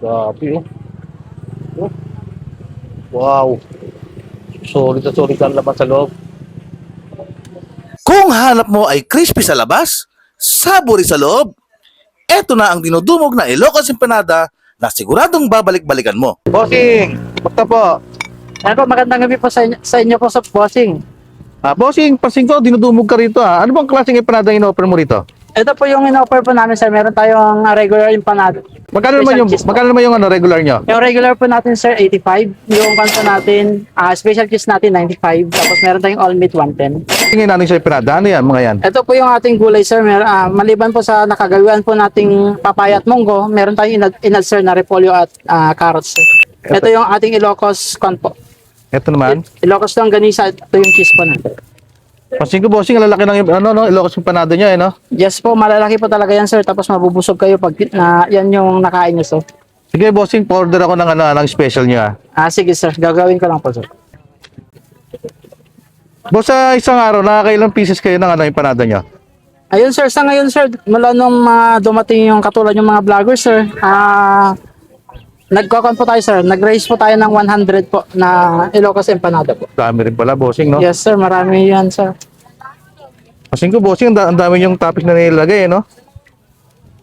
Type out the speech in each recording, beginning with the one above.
Grabe, oh. Oh, wow. Solid na solid ang laman sa loob. Kung hanap mo ay crispy sa labas, sabori sa loob, eto na ang dinudumog na Ilocos Empanada na siguradong babalik-balikan mo. Bossing, basta po. Ano po, magandang gabi po sa inyo po sa bossing. Bossing, pasing ko, dinudumog ka rito Ano bang klaseng empanada yung in-offer mo rito? Ito po yung in-offer po namin sir. Meron tayong regular empanada. Magkano naman yung, Special cheese po. magkano naman yung regular nyo? Yung regular po natin sir, 85. Yung pan po natin, special cheese natin, 95. Tapos meron tayong all meat, 110. Tingin natin sa empanada. Ano yan, mga yan? Ito po yung ating gulay sir. Maliban po sa nakagawian po nating papaya at munggo, meron tayong inad sir na repolyo at carrots sir. Ito yung ating Ilocos corn po. Ito naman. Ilocos longganisa, ito yung cheese po natin. Pasing ko, bossing, lalaki ng Ilocos empanada nyo, no? Yes po, malalaki po talaga yan sir. Tapos mabubusog kayo pag yan yung nakain nyo sir. Sige, bossing, order ako ng special nyo, Sige sir, gagawin ko lang po sir. Boss, sa isang araw, nakakailang pieces kayo ng empanada nyo? Ayun sir, sa ngayon sir, mula nung dumating yung katulad yung mga vloggers sir, nagkakon po tayo sir, nag-raise po tayo ng 100 po na Ilocos empanada po. Dami rin pala, bossing, no? Yes sir, marami yan sir. Pasing ko, bossing, ang dami yung toppings na nilagay, no?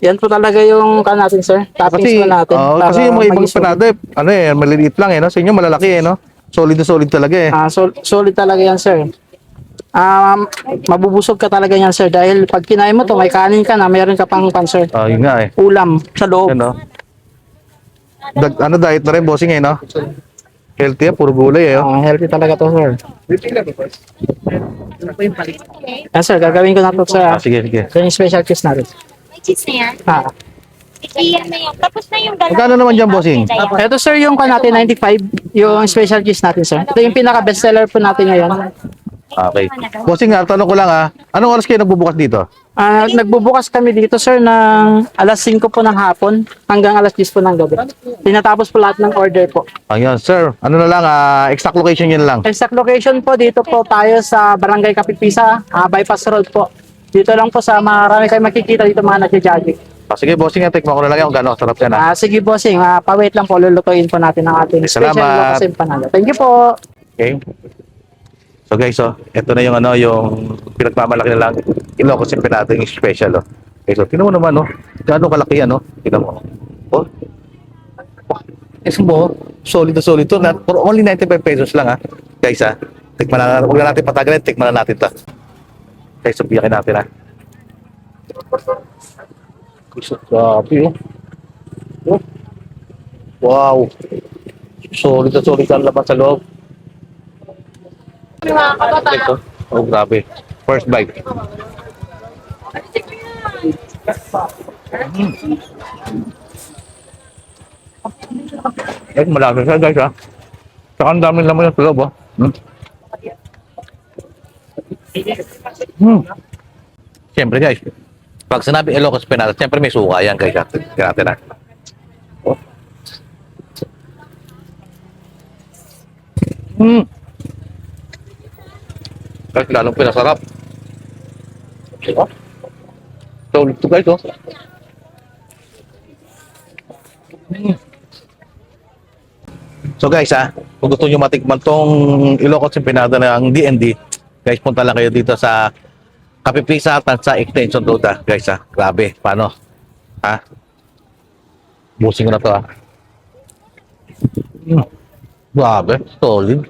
Yan po talaga yung natin sir, toppings po natin. Kasi yung mga ibang maging empanada, maliliit lang, no? Sa inyo, malalaki, no? Solid na solid talaga, solid talaga yan sir. Mabubusog ka talaga yan sir dahil pag kinain mo to may kanin ka na, mayroon ka pang pan sir. Yun nga, Ulam sa loob. Yan, no? Diet na rin, bossing, no? Healthy, puro gulay, Healthy talaga to sir. Sir, gagawin ko na to sir. Sige, sige. Ito yung special cheese natin. May cheese na yan? Iyan na yan. Tapos na yung dalawa. Magkano naman dyan, bossing? Ito sir yung natin 95, yung special cheese natin sir. Ito yung pinaka bestseller po natin ngayon. Okay. Bossing, tanong ko lang, anong oras kayo nagbubukas dito? Nagbubukas kami dito sir ng alas 5 po ng hapon hanggang alas 10 po ng gabi. Tinatapos po lahat ng order po. Ayun, sir. Ano na lang, exact location yun lang. Exact location po dito po tayo sa Barangay Kapitpisa, Bypass Road po. Dito lang po sa marami kayo makikita dito mga nagja-jogging. Sige, bossing, tikman ko na lang yung gano'ng sarap yan, Sige bossing, pa-wait lang po, lulutuin po natin ang ating special Salamat. Ilocos empanada. Thank you po. Okay. So guys, ito na yung yung pinagmamalaki na lang Ilocos empanada yung special, Okay, so tingnan mo naman, gaano kalaki yan, Tingnan mo. Oh. Solid na solid to. For only 95 pesos lang, Guys, tikman na, huwag na natin patagalin, tikman na natin to. Guys, so biyakin natin, Grabe, oh. Wow. Solid na solid ang laman sa loob. Ito. Oh, grabe. First bite. Malaki siya, guys, Saka ang daming laman sa loob, Siyempre, guys, pag sinabi Ilocos empanada, siyempre may suka yan, guys. Tingnan natin, Oh. Guys, lalong pinasarap. Solid to, guys, So guys, kung gusto nyo matikman tong Ilocos empanada ng DND, guys, punta lang kayo dito sa Kapitpisa at sa Extension Road, guys, Grabe, paano? Busing ko na to, Grabe, solid.